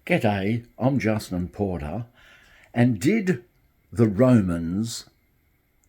G'day, I'm Justin Porter. And did the Romans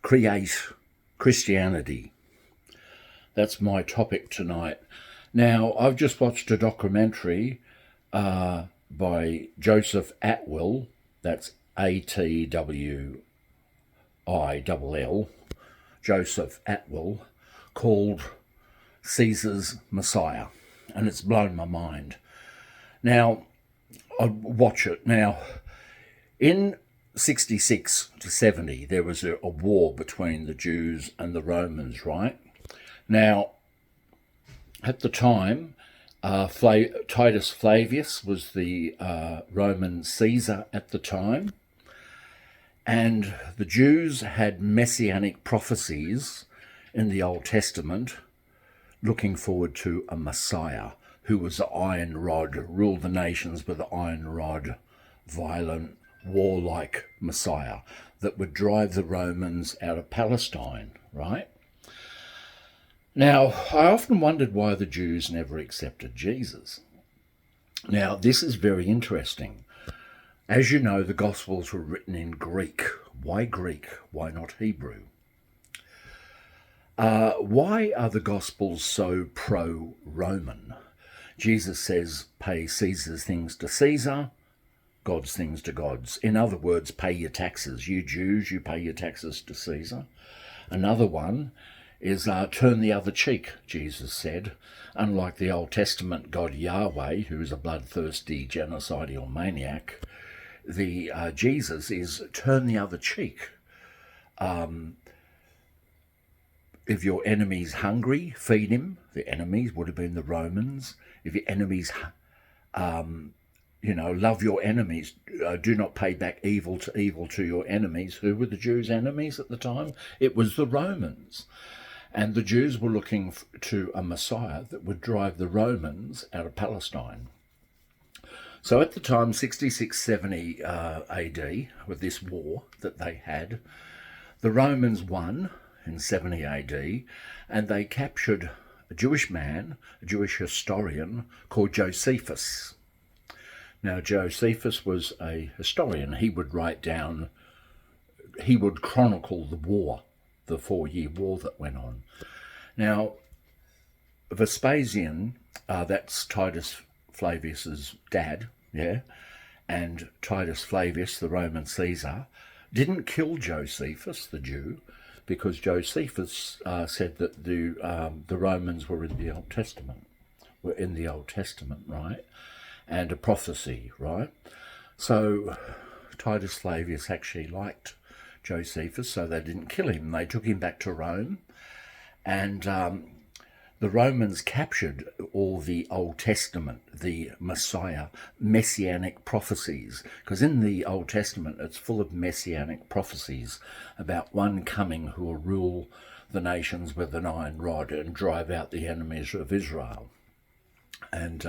create Christianity? That's my topic tonight. Now, I've just watched a documentary by Joseph Atwill, that's Atwill, Joseph Atwill, called Caesar's Messiah, and it's blown my mind. Now, I watch it. Now, in 66 to 70, there was a war between the Jews and the Romans, right? Now, at the time, Titus Flavius was the Roman Caesar at the time, and the Jews had messianic prophecies in the Old Testament looking forward to a Messiah who was the iron rod, ruled the nations with the iron rod, violent, warlike Messiah that would drive the Romans out of Palestine, right? Now, I often wondered why the Jews never accepted Jesus. Now, this is very interesting. As you know, the Gospels were written in Greek. Why Greek? Why not Hebrew? Why are the Gospels so pro-Roman? Jesus says, pay Caesar's things to Caesar, God's things to God's. In other words, pay your taxes. You Jews, you pay your taxes to Caesar. Another one is turn the other cheek, Jesus said. Unlike the Old Testament God Yahweh, who is a bloodthirsty genocidal maniac, the Jesus is turn the other cheek. If your enemy's hungry, feed him. The enemies would have been the Romans. If your enemies, love your enemies. Do not pay back evil to your enemies. Who were the Jews' enemies at the time? It was the Romans. And the Jews were looking to a Messiah that would drive the Romans out of Palestine. So at the time, 66-70 AD, with this war that they had, the Romans won in 70 AD, and they captured a Jewish man, a Jewish historian called Josephus. Now, Josephus was a historian. He would chronicle the war, the 4-year war that went on. Now, Vespasian, that's Titus Flavius's dad, and Titus Flavius, the Roman Caesar, didn't kill Josephus, the Jew, because Josephus said that the Romans were in the Old Testament, right? And a prophecy, right? So Titus Flavius actually liked Josephus, so they didn't kill him. They took him back to Rome, and the Romans captured all the Old Testament, the Messiah, messianic prophecies, because in the Old Testament it's full of messianic prophecies about one coming who will rule the nations with an iron rod and drive out the enemies of Israel. And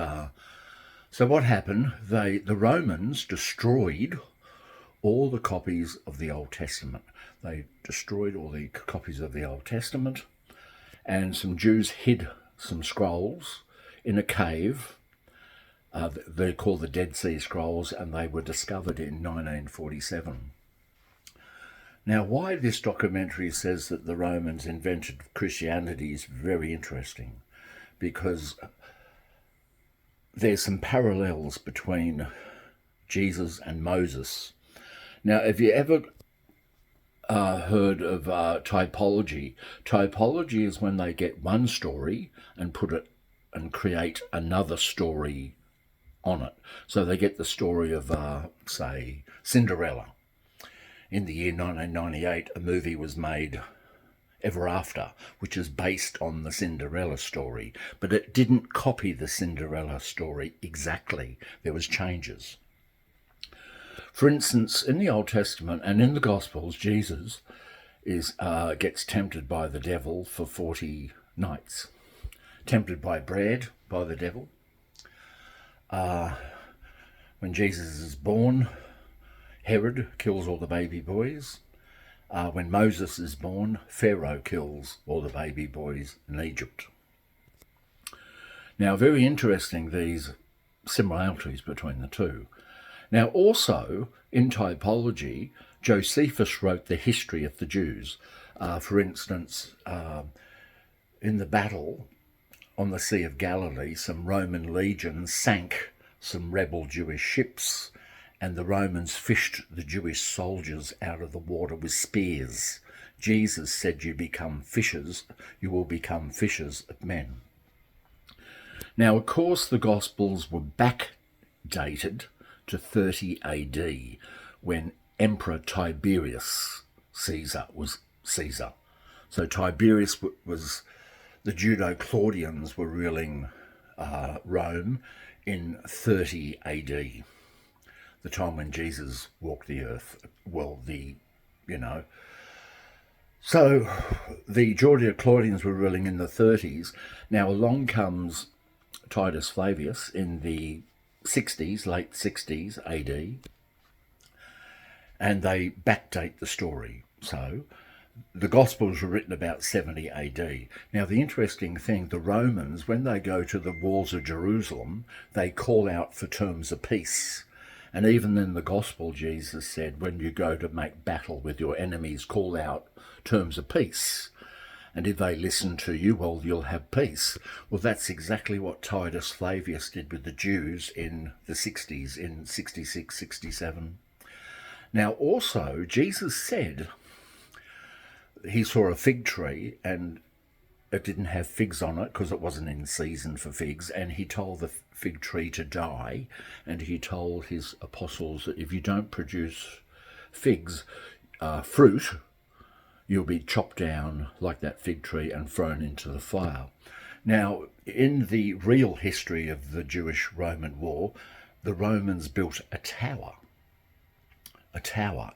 so what happened? The Romans destroyed all the copies of the Old Testament. They destroyed all the copies of the Old Testament, and some Jews hid some scrolls in a cave. They're called the Dead Sea Scrolls, and they were discovered in 1947. Now, why this documentary says that the Romans invented Christianity is very interesting, because there's some parallels between Jesus and Moses. Now, have you ever heard of typology? Typology is when they get one story and put it and create another story on it. So they get the story of, say, Cinderella. In the year 1998, a movie was made, Ever After, which is based on the Cinderella story, but it didn't copy the Cinderella story exactly. There was changes. For instance, in the Old Testament and in the Gospels, Jesus gets tempted by the devil for 40 nights. Tempted by bread by the devil. When Jesus is born, Herod kills all the baby boys. When Moses is born, Pharaoh kills all the baby boys in Egypt. Now, very interesting, these similarities between the two. Now, also in typology, Josephus wrote the history of the Jews. For instance, in the battle on the Sea of Galilee, some Roman legions sank some rebel Jewish ships, and the Romans fished the Jewish soldiers out of the water with spears. Jesus said, you will become fishers of men. Now, of course, the Gospels were backdated to 30 AD, when Emperor Tiberius Caesar was Caesar. So Tiberius was, the Judo-Claudians were ruling Rome in 30 AD, the time when Jesus walked the earth. So the Judio-Claudians were ruling in the 30s. Now along comes Titus Flavius in the 60s, late 60s AD, and they backdate the story. So the Gospels were written about 70 AD. Now, the interesting thing, the Romans, when they go to the walls of Jerusalem, they call out for terms of peace. And even in the Gospel, Jesus said, when you go to make battle with your enemies, call out terms of peace. And if they listen to you, well, you'll have peace. Well, that's exactly what Titus Flavius did with the Jews in the 60s, in 66, 67. Now, also, Jesus said he saw a fig tree and it didn't have figs on it because it wasn't in season for figs, and he told the fig tree to die, and he told his apostles that if you don't produce figs, fruit, you'll be chopped down like that fig tree and thrown into the fire. Now, in the real history of the Jewish-Roman war, the Romans built a tower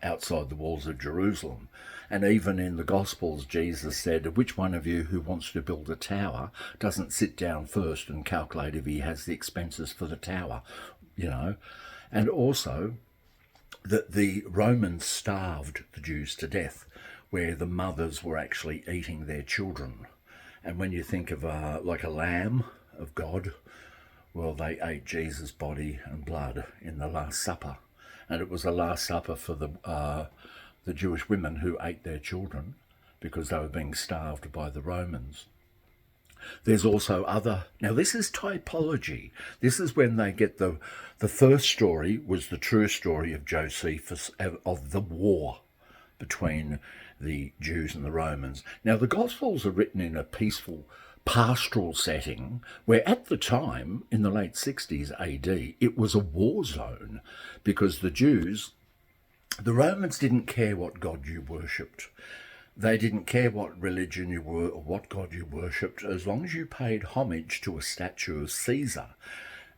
outside the walls of Jerusalem. And even in the Gospels, Jesus said, which one of you who wants to build a tower doesn't sit down first and calculate if he has the expenses for the tower, And also that the Romans starved the Jews to death, where the mothers were actually eating their children. And when you think of like a lamb of God, well, they ate Jesus' body and blood in the Last Supper. And it was the Last Supper for the Jewish women who ate their children because they were being starved by the Romans. There's also now this is typology. This is when they get the first story was the true story of Josephus, of the war between the Jews and the Romans. Now the Gospels are written in a peaceful pastoral setting where at the time, in the late 60s AD, it was a war zone because the Romans didn't care what God you worshipped. They didn't care what religion you were or what God you worshipped, as long as you paid homage to a statue of Caesar.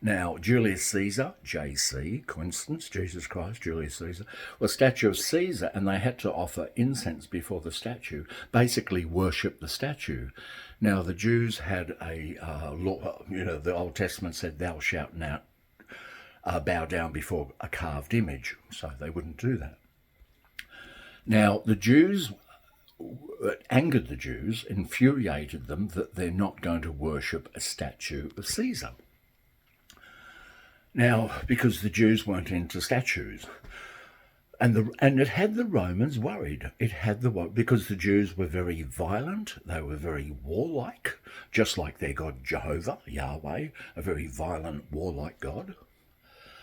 Now, Julius Caesar, JC, coincidence, Jesus Christ, Julius Caesar, was a statue of Caesar, and they had to offer incense before the statue, basically worship the statue. Now, the Jews had a law, the Old Testament said, thou shalt not bow down before a carved image, so they wouldn't do that. Now, the Jews, it angered the Jews, infuriated them that they're not going to worship a statue of Caesar. Now, because the Jews weren't into statues, and it had the Romans worried. Because the Jews were very violent, they were very warlike, just like their God Jehovah, Yahweh, a very violent, warlike God,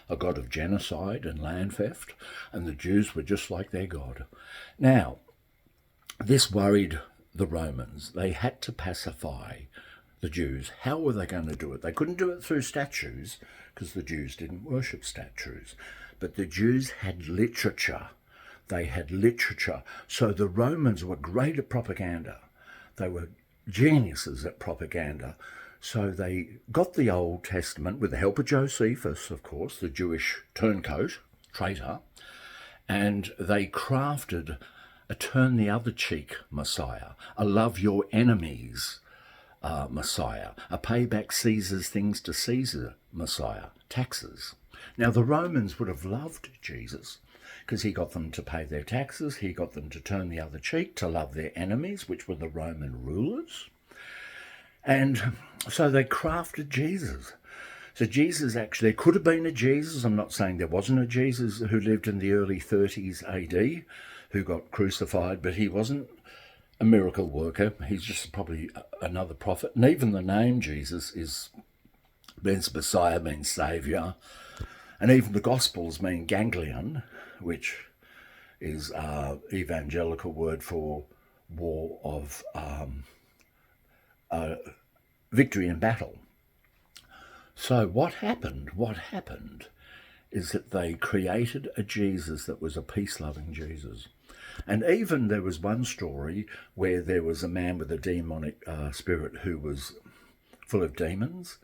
a God of genocide and land theft, and the Jews were just like their God. Now, this worried the Romans. They had to pacify the Jews. How were they going to do it? They couldn't do it through statues because the Jews didn't worship statues. But the Jews had literature. They had literature. So the Romans were great at propaganda. They were geniuses at propaganda. So they got the Old Testament with the help of Josephus, of course, the Jewish turncoat, traitor, and they crafted a turn the other cheek Messiah, a love your enemies Messiah, a pay back Caesar's things to Caesar Messiah, taxes. Now the Romans would have loved Jesus because he got them to pay their taxes, he got them to turn the other cheek, to love their enemies, which were the Roman rulers. And so they crafted Jesus. So Jesus actually, there could have been a Jesus. I'm not saying there wasn't a Jesus who lived in the early 30s AD who got crucified, but he wasn't a miracle worker. He's just probably another prophet. And even the name Jesus means Messiah, means Saviour. And even the Gospels mean ganglion, which is evangelical word for war of victory in battle. So what happened? What happened is that they created a Jesus that was a peace-loving Jesus. And even there was one story where there was a man with a demonic spirit who was full of demons,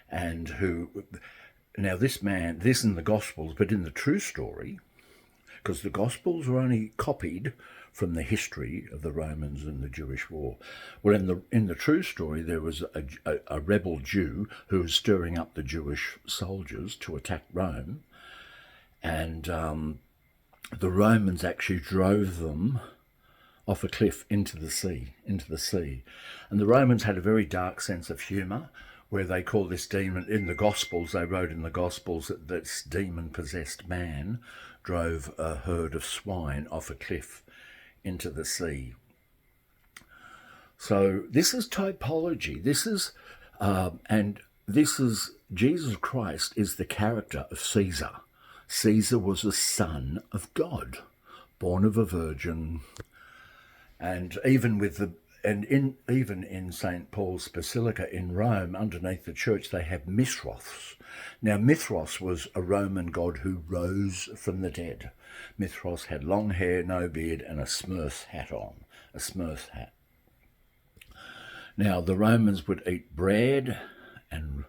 and now this in the Gospels, but in the true story, because the Gospels were only copied from the history of the Romans and the Jewish war. Well, in the true story, there was a rebel Jew who was stirring up the Jewish soldiers to attack Rome, and the Romans actually drove them off a cliff into the sea. And the Romans had a very dark sense of humour, where they call this demon, in the Gospels, they wrote in the Gospels that this demon-possessed man drove a herd of swine off a cliff into the sea. So this is typology. This is Jesus Christ is the character of Caesar. Caesar was a son of God, born of a virgin, and even in St. Paul's Basilica in Rome, underneath the church, they have Mithras. Now, Mithras was a Roman god who rose from the dead. Mithras had long hair, no beard, and a Smurf hat on, a Smurf hat. Now, the Romans would eat bread and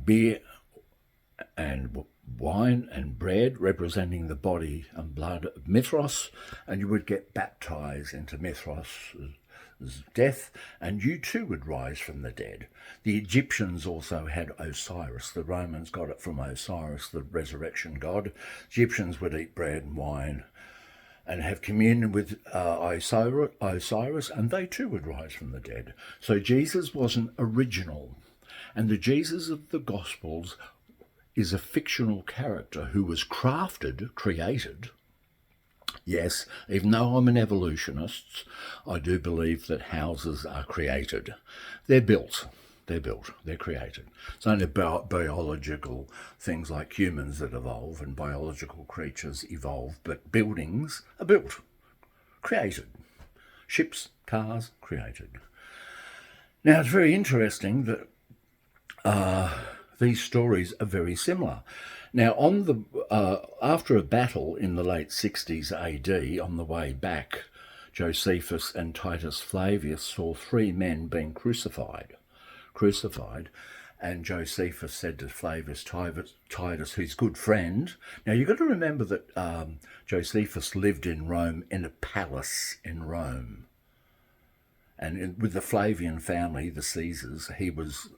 beer and wine and bread, representing the body and blood of Mithras, and you would get baptized into Mithras' death, and you too would rise from the dead. The Egyptians also had Osiris. The Romans got it from Osiris, the resurrection god. Egyptians would eat bread and wine and have communion with Osiris, and they too would rise from the dead. So Jesus wasn't original. And the Jesus of the Gospels is a fictional character who was created. Yes, even though I'm an evolutionist, I do believe that houses are created. They're built, they're created. It's only about biological things like humans that evolve and biological creatures evolve, but buildings are built, created. Ships, cars, created. Now, it's very interesting that these stories are very similar. Now, after a battle in the late 60s AD, on the way back, Josephus and Titus Flavius saw three men being crucified, and Josephus said to Flavius Titus, his good friend. Now, you've got to remember that Josephus lived in Rome, in a palace in Rome, and with the Flavian family, the Caesars, he was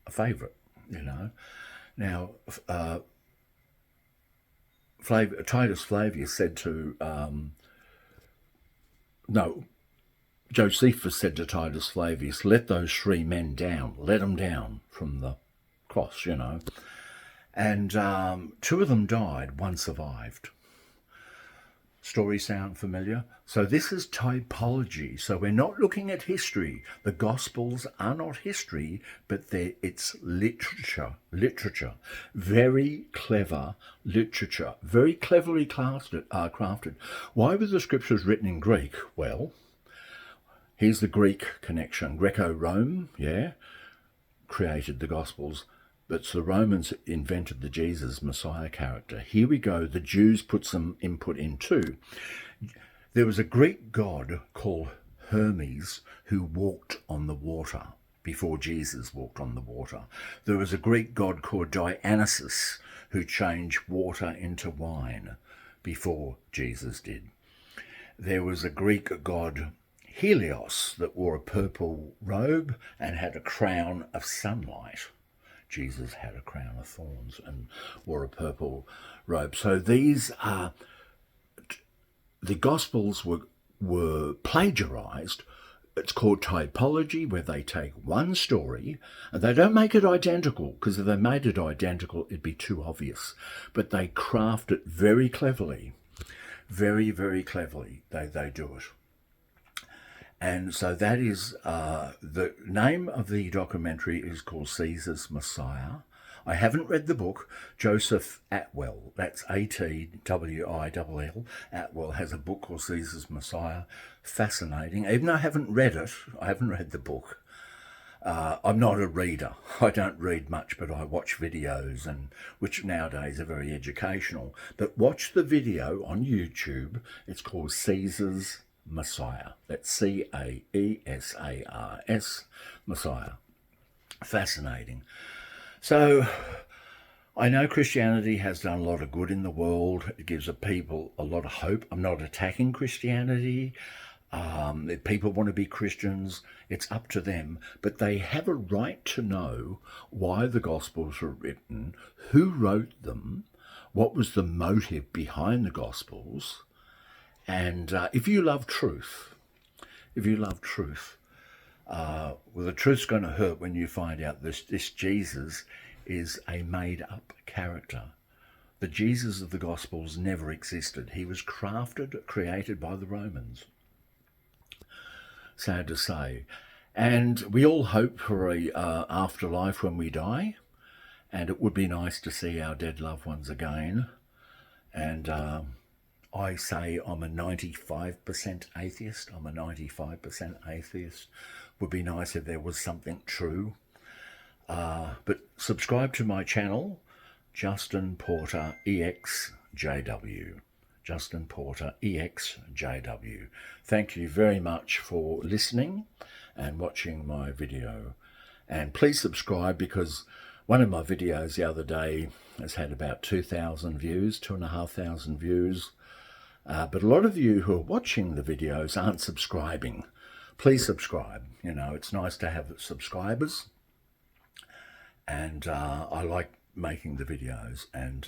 a favourite, you know. Now, Titus Flavius said to, Josephus said to Titus Flavius, let those three men down, let them down from the cross, you know. And two of them died, one survived. Story sound familiar? So this is typology. So we're not looking at history. The Gospels are not history, but it's literature. Very clever literature. Very cleverly crafted. Why were the scriptures written in Greek? Well, here's the Greek connection. Greco-Rome, created the Gospels. But the Romans invented the Jesus Messiah character. Here we go. The Jews put some input in too. There was a Greek god called Hermes who walked on the water before Jesus walked on the water. There was a Greek god called Dionysus who changed water into wine before Jesus did. There was a Greek god Helios that wore a purple robe and had a crown of sunlight. Jesus had a crown of thorns and wore a purple robe. So these are, the Gospels were plagiarized It's called typology, where they take one story and they don't make it identical, because if they made it identical, it'd be too obvious. But they craft it very cleverly, very, very cleverly. They do it. And so that is, the name of the documentary is called Caesar's Messiah. I haven't read the book. Joseph Atwell, that's Atwill, Atwell has a book called Caesar's Messiah. Fascinating. Even though I haven't read it, I haven't read the book. I'm not a reader. I don't read much, but I watch videos, and which nowadays are very educational. But watch the video on YouTube. It's called Caesar's Messiah. That's Caesars, Messiah. Fascinating. So I know Christianity has done a lot of good in the world. It gives people a lot of hope. I'm not attacking Christianity. If people want to be Christians, it's up to them. But they have a right to know why the Gospels were written, who wrote them, what was the motive behind the Gospels. And if you love truth, well, the truth's going to hurt when you find out this Jesus is a made-up character. The Jesus of the Gospels never existed. He was created by the Romans. Sad to say. And we all hope for a afterlife when we die, and it would be nice to see our dead loved ones again. And I say I'm a 95% atheist. I'm a 95% atheist. Would be nice if there was something true. But subscribe to my channel, Justin Porter EXJW. Justin Porter EXJW. Thank you very much for listening and watching my video. And please subscribe, because one of my videos the other day has had about 2,000 views, 2,500 views. But a lot of you who are watching the videos aren't subscribing. Please subscribe. You know, it's nice to have subscribers. And I like making the videos. And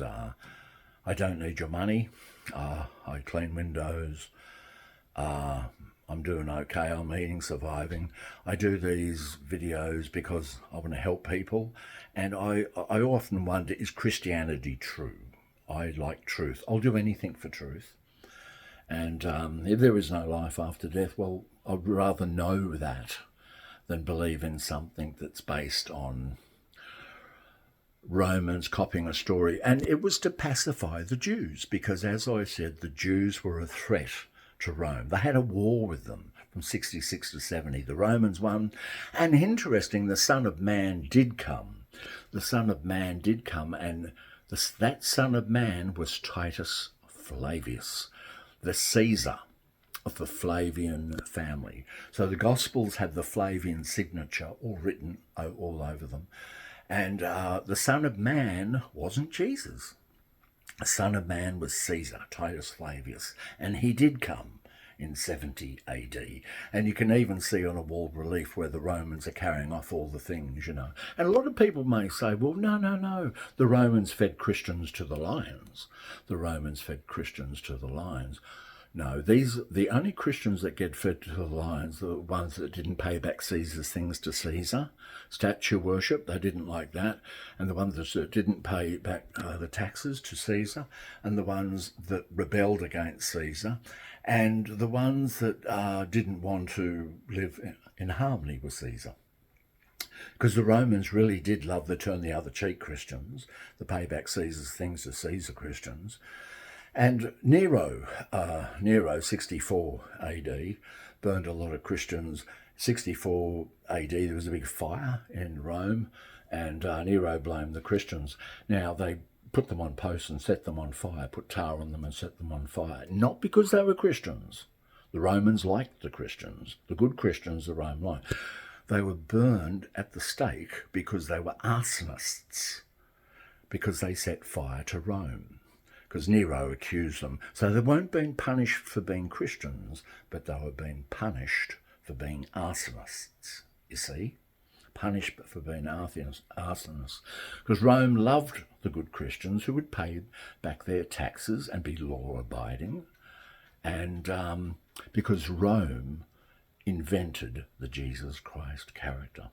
I don't need your money. I clean windows. I'm doing okay. I'm eating, surviving. I do these videos because I want to help people. And I often wonder, is Christianity true? I like truth. I'll do anything for truth. And if there is no life after death, well, I'd rather know that than believe in something that's based on Romans copying a story. And it was to pacify the Jews, because, as I said, the Jews were a threat to Rome. They had a war with them from 66 to 70. The Romans won. And interesting, the Son of Man did come. The Son of Man did come, and that Son of Man was Titus Flavius, the Caesar of the Flavian family. So the Gospels have the Flavian signature all written all over them. And the Son of Man wasn't Jesus. The Son of Man was Caesar, Titus Flavius, and he did come in 70 AD. And you can even see on a wall relief where the Romans are carrying off all the things, you know. And a lot of people may say, well, no, the Romans fed Christians to the lions. The Romans fed Christians to the lions. No, the only Christians that get fed to the lions are the ones that didn't pay back Caesar's things to Caesar. Statue worship, they didn't like that. And the ones that didn't pay back the taxes to Caesar, and the ones that rebelled against Caesar, and the ones that didn't want to live in harmony with Caesar. Because the Romans really did love the turn the other cheek Christians, the pay back Caesar's things to Caesar Christians. And Nero, 64 AD, burned a lot of Christians. 64 AD, there was a big fire in Rome, and Nero blamed the Christians. Now, they put them on posts and set them on fire, put tar on them and set them on fire. Not because they were Christians. The Romans liked the Christians, the good Christians the Rome liked. They were burned at the stake because they were arsonists, because they set fire to Rome. Because Nero accused them. So they weren't being punished for being Christians, but they were being punished for being arsonists, you see? Punished for being arsonists. Because Rome loved the good Christians who would pay back their taxes and be law-abiding. And because Rome invented the Jesus Christ character.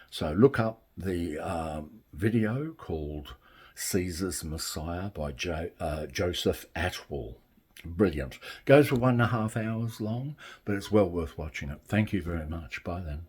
So look up the video called Caesar's Messiah by Joseph Atwill. Brilliant. Goes for 1.5 hours long, but it's well worth watching it. Thank you very much. Bye then.